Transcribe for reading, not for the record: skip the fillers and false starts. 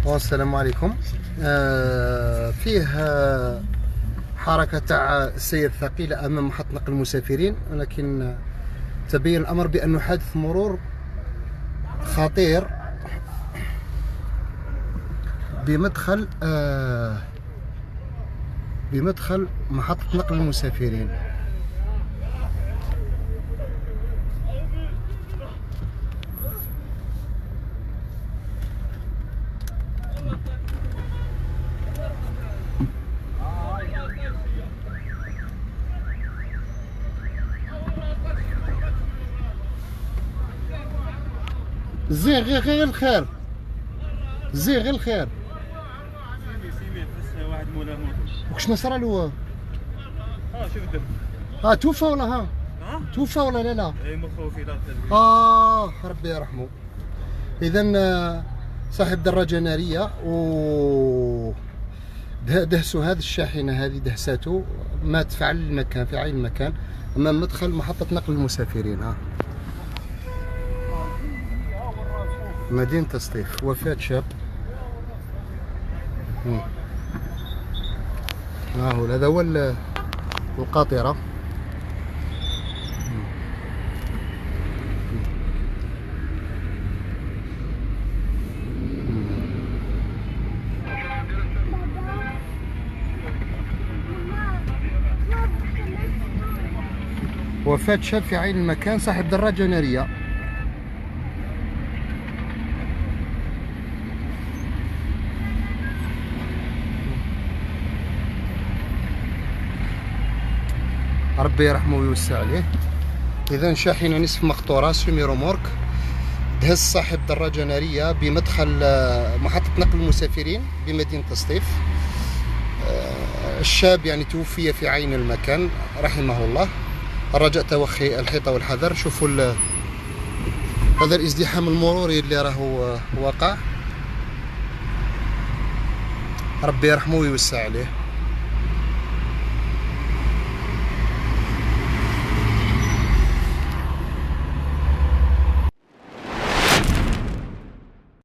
والسلام عليكم. فيه حركة تاع سير ثقيلة أمام محطة نقل المسافرين، ولكن تبين الأمر بأنه حادث مرور خطير بمدخل محطة نقل المسافرين. زين غير الخير، زين غير الخير. واحد مولا موت. وكش ما صرا له؟ شوف الدم. توفى ولا توفى ولا لا؟ اي مخه في دار ربي يرحمه. اذا صاحب دراجة نارية و دهسوا هذه الشاحنة، هذه دهساته، مات في عين المكان، في عين المكان امام مدخل محطة نقل المسافرين. مدينة سطيف. وفاة شاب. هو هذا هو القاطرة. وفاة شاب في عين المكان صاحب دراجة نارية. ربي يرحمه ويوسع عليه. اذا شاحنه نصف مقطوره سيمي رومورك دهز صاحب دراجه ناريه بمدخل محطه نقل المسافرين بمدينه سطيف. الشاب يعني توفي في عين المكان رحمه الله. الرجاء توخي الحيطه والحذر. شوفوا هذا الازدحام المروري اللي راهو وقع. ربي يرحمه ويوسع عليه.